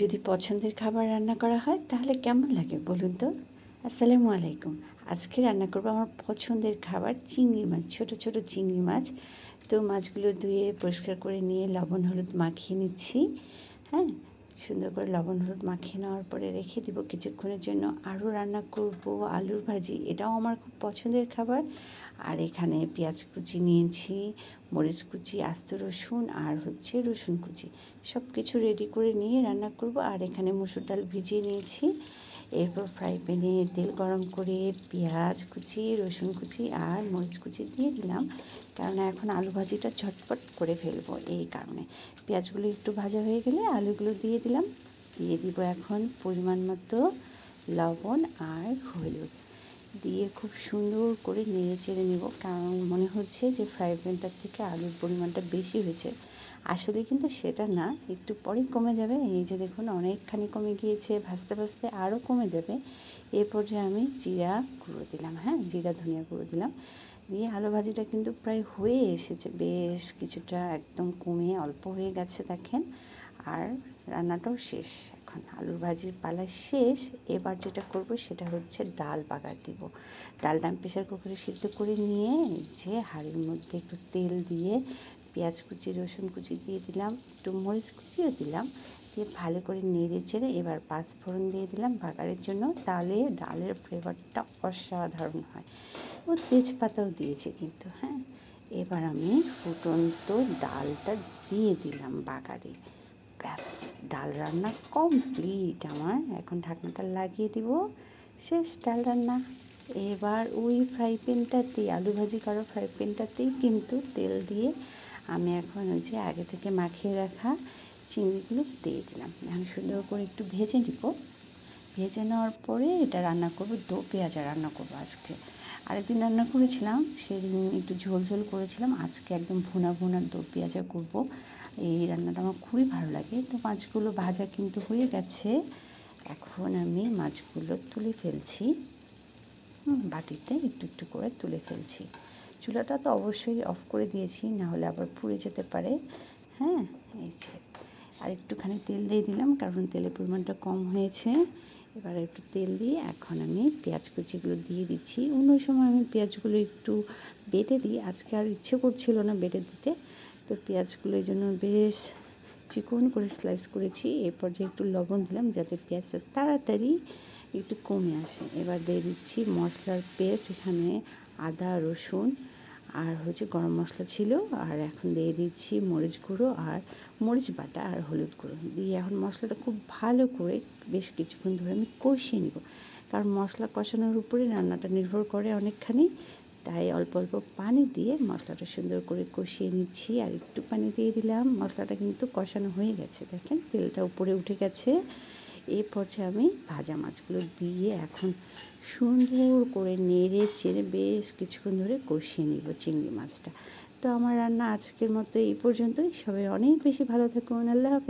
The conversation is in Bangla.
যদি পছন্দের খাবার রান্না করা হয় তাহলে কেমন লাগে বলুন তো। আসসালামু আলাইকুম। আজকে রান্না করব আমার পছন্দের খাবার চিংড়ি মাছ, ছোট ছোট চিংড়ি মাছ। তো মাছগুলো ধুয়ে পরিষ্কার করে নিয়ে লবণ হলুদ মাখিয়ে নিচ্ছি। হ্যাঁ, সুন্দর করে লবণ হলুদ মাখিয়ে নেওয়ার পরে রেখে দিব কিছুক্ষণের জন্য। আরও রান্না করব আলুর ভাজি, এটাও আমার খুব পছন্দের খাবার। আর এখানে পেঁয়াজ কুচি নিয়েছি, মরিচ কুচি, আস্ত রসুন আর রসুন কুচি, সব কিছু রেডি করে নিয়ে রান্না করব। আর এখানে মসুর ডাল ভিজিয়ে নিয়েছি। এরপর ফ্রাই প্যানে তেল গরম করে পেঁয়াজ কুচি, রসুন কুচি আর মরিচ কুচি দিয়ে দিলাম, কারণ এখন আলু ভাজিটা ঝটপট করে ফেলবো এই কারণে। পেঁয়াজগুলো একটু ভাজা হয়ে গেলে আলুগুলো দিয়ে দিলাম। দিয়ে দিব এখন পরিমাণ মতো লবণ আর হলুদ দিয়ে খুব সুন্দর করে নেড়ে চেড়ে নেব, কারণ মনে হচ্ছে যে ফ্রাই প্যানটার থেকে আলুর পরিমাণটা বেশি হয়েছে। আসলে কিন্তু সেটা না, একটু পরেই কমে যাবে। এই যে দেখুন অনেকখানি কমে গিয়েছে, ভাজতে ভাজতে আরও কমে যাবে। এই পর্যায়ে আমি জিরা গুঁড়ো দিলাম, হ্যাঁ, জিরা ধনিয়া গুঁড়ো দিলাম। দিয়ে আলু ভাজিটা কিন্তু প্রায় হয়ে এসেছে, বেশ কিছুটা একদম কমে অল্প হয়ে গেছে দেখেন। আর রান্নাটাও শেষ, এখন আলুর ভাজির পালা শেষ। এবার যেটা করব সেটা হচ্ছে ডাল বাগার দিব। ডালটা আমি প্রেশার কুকারে সিদ্ধ করে নিয়ে যে হাঁড়ির মধ্যে একটু তেল দিয়ে পেঁয়াজ কুচি, রসুন কুচি দিয়ে দিলাম, একটু মরিচ কুচিও দিলাম, দিয়ে ভালো করে নেড়ে চেড়ে এবার পাঁচফোড়ন দিয়ে দিলাম বাগারের জন্য। তাহলে ডালের ফ্লেভারটা অসাধারণ হয়। ও তেজপাতাও দিয়েছে কিন্তু, হ্যাঁ। এবার আমি ফুটন্ত ডালটা দিয়ে দিলাম বাগারে। ব্যাস, ডাল রান্না কমপ্লিট আমার। এখন ঢাকনাটা লাগিয়ে দিব, শেষ ডাল রান্না। এবার ওই ফ্রাই প্যানটাতেই, আলু ভাজি করা ফ্রাই প্যানটাতেই কিন্তু তেল দিয়ে আমি এখন ওই যে আগে থেকে মাখিয়ে রাখা চিংড়িগুলো দিয়ে দিলাম। এখন সুন্দর করে একটু ভেজে নিব। ভেজে নেওয়ার পরে এটা রান্না করব, দো পেঁয়াজা রান্না করব আজকে। আরেকদিন রান্না করেছিলাম, সেদিন একটু ঝোল ঝোল করেছিলাম। আজকে একদম ভুনা ভুনা দো পেঁয়াজা করব। এই রান্নাটা আমার খুবই ভালো লাগে। তো মাছগুলো ভাজা কিন্তু হয়ে গেছে। এখন আমি মাছগুলো তুলে ফেলছি, বাটিতে একটু একটু করে তুলে ফেলছি। চুলাটা তো অবশ্যই অফ করে দিয়েছি, না হলে আবার পুড়ে যেতে পারে। হ্যাঁ, এই যে আর একটুখানি তেল দিয়ে দিলাম, কারণ তেলের পরিমাণটা কম হয়েছে। এবার একটু তেল দিয়ে এখন আমি পেঁয়াজ কুচিগুলো দিয়ে দিচ্ছি। অন্য সময় আমি পেঁয়াজগুলো একটু বেটে দিই, আজকে আর ইচ্ছে করছিল না বেটে দিতে। তো পেঁয়াজগুলো এই জন্য বেশ চিকন করে স্লাইস করেছি। এরপর যে একটু লবণ দিলাম যাতে পেঁয়াজটা তাড়াতাড়ি একটু কমে আসে। এবার দিয়ে দিচ্ছি মশলার পেস্ট, এখানে আদা রসুন আর গরম মশলা ছিল। আর এখন দিয়ে দিচ্ছি মরিচ গুঁড়ো আর মরিচ বাটা আর হলুদ গুঁড়ো দিয়ে এখন মশলাটা খুব ভালো করে বেশ কিছুক্ষণ ধরে আমি কষিয়ে নিব, কারণ মশলা কষানোর উপরে রান্নাটা নির্ভর করে অনেকখানি। তাই অল্প অল্প পানি দিয়ে মশলাটা সুন্দর করে কষিয়ে নিচ্ছি। আর একটু পানি দিয়ে দিলাম, মশলাটা কিন্তু কষানো হয়ে গেছে, দেখেন তেলটা উপরে উঠে গেছে। এই পর্যায়ে আমি ভাজা মাছগুলো দিয়ে এখন সুন্দর করে নেড়ে চেড়ে বেশ কিছুক্ষণ ধরে কষিয়ে নিব চিংড়ি মাছটা। তো আমার রান্না আজকের মতো এই পর্যন্তই। সবাই অনেক বেশি ভালো থাকুন। আল্লাহ হাফেজ।